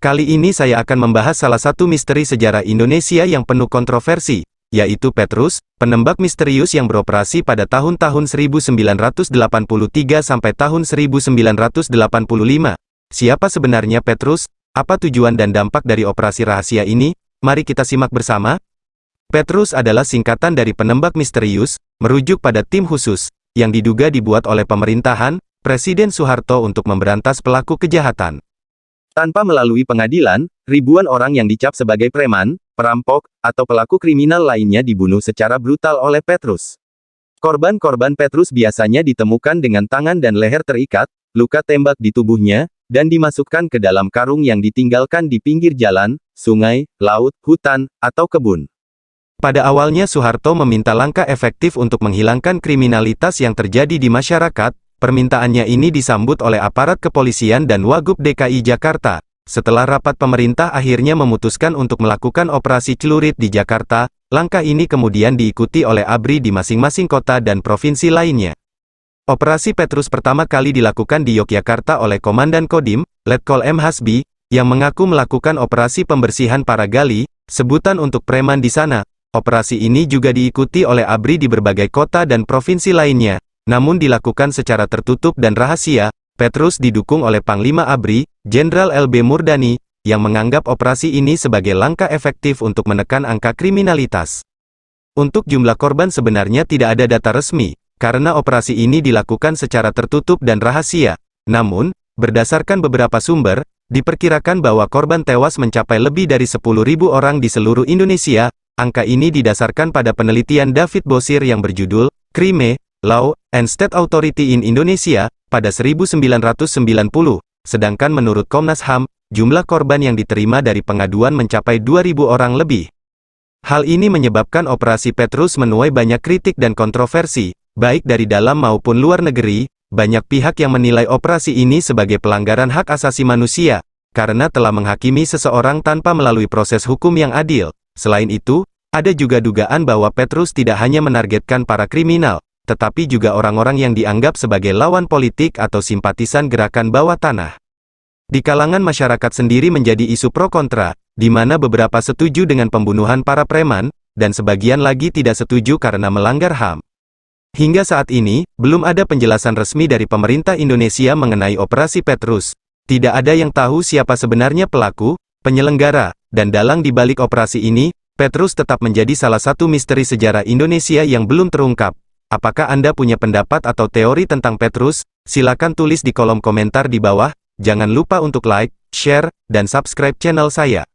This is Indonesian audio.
Kali ini saya akan membahas salah satu misteri sejarah Indonesia yang penuh kontroversi, yaitu Petrus, penembak misterius yang beroperasi pada tahun-tahun 1983 sampai tahun 1985. Siapa sebenarnya Petrus? Apa tujuan dan dampak dari operasi rahasia ini? Mari kita simak bersama. Petrus adalah singkatan dari penembak misterius, merujuk pada tim khusus, yang diduga dibuat oleh pemerintahan, Presiden Soeharto untuk memberantas pelaku kejahatan. Tanpa melalui pengadilan, ribuan orang yang dicap sebagai preman, perampok, atau pelaku kriminal lainnya dibunuh secara brutal oleh Petrus. Korban-korban Petrus biasanya ditemukan dengan tangan dan leher terikat, luka tembak di tubuhnya, dan dimasukkan ke dalam karung yang ditinggalkan di pinggir jalan, sungai, laut, hutan, atau kebun. Pada awalnya Soeharto meminta langkah efektif untuk menghilangkan kriminalitas yang terjadi di masyarakat. Permintaannya ini disambut oleh aparat kepolisian dan Wagub DKI Jakarta. Setelah rapat pemerintah akhirnya memutuskan untuk melakukan operasi celurit di Jakarta, langkah ini kemudian diikuti oleh ABRI di masing-masing kota dan provinsi lainnya. Operasi Petrus pertama kali dilakukan di Yogyakarta oleh Komandan Kodim, Letkol M. Hasbi, yang mengaku melakukan operasi pembersihan para gali, sebutan untuk preman di sana. Operasi ini juga diikuti oleh ABRI di berbagai kota dan provinsi lainnya. Namun dilakukan secara tertutup dan rahasia. Petrus didukung oleh Panglima ABRI, Jenderal LB Murdani, yang menganggap operasi ini sebagai langkah efektif untuk menekan angka kriminalitas. Untuk jumlah korban sebenarnya tidak ada data resmi, karena operasi ini dilakukan secara tertutup dan rahasia. Namun, berdasarkan beberapa sumber, diperkirakan bahwa korban tewas mencapai lebih dari 10.000 orang di seluruh Indonesia. Angka ini didasarkan pada penelitian David Bosir yang berjudul, Crime, Law, and State Authority in Indonesia, pada 1990, sedangkan menurut Komnas HAM, jumlah korban yang diterima dari pengaduan mencapai 2.000 orang lebih. Hal ini menyebabkan operasi Petrus menuai banyak kritik dan kontroversi, baik dari dalam maupun luar negeri. Banyak pihak yang menilai operasi ini sebagai pelanggaran hak asasi manusia, karena telah menghakimi seseorang tanpa melalui proses hukum yang adil. Selain itu, ada juga dugaan bahwa Petrus tidak hanya menargetkan para kriminal, tetapi juga orang-orang yang dianggap sebagai lawan politik atau simpatisan gerakan bawah tanah. Di kalangan masyarakat sendiri menjadi isu pro kontra, di mana beberapa setuju dengan pembunuhan para preman, dan sebagian lagi tidak setuju karena melanggar HAM. Hingga saat ini, belum ada penjelasan resmi dari pemerintah Indonesia mengenai operasi Petrus. Tidak ada yang tahu siapa sebenarnya pelaku, penyelenggara, dan dalang di balik operasi ini. Petrus tetap menjadi salah satu misteri sejarah Indonesia yang belum terungkap. Apakah Anda punya pendapat atau teori tentang Petrus? Silakan tulis di kolom komentar di bawah. Jangan lupa untuk like, share, dan subscribe channel saya.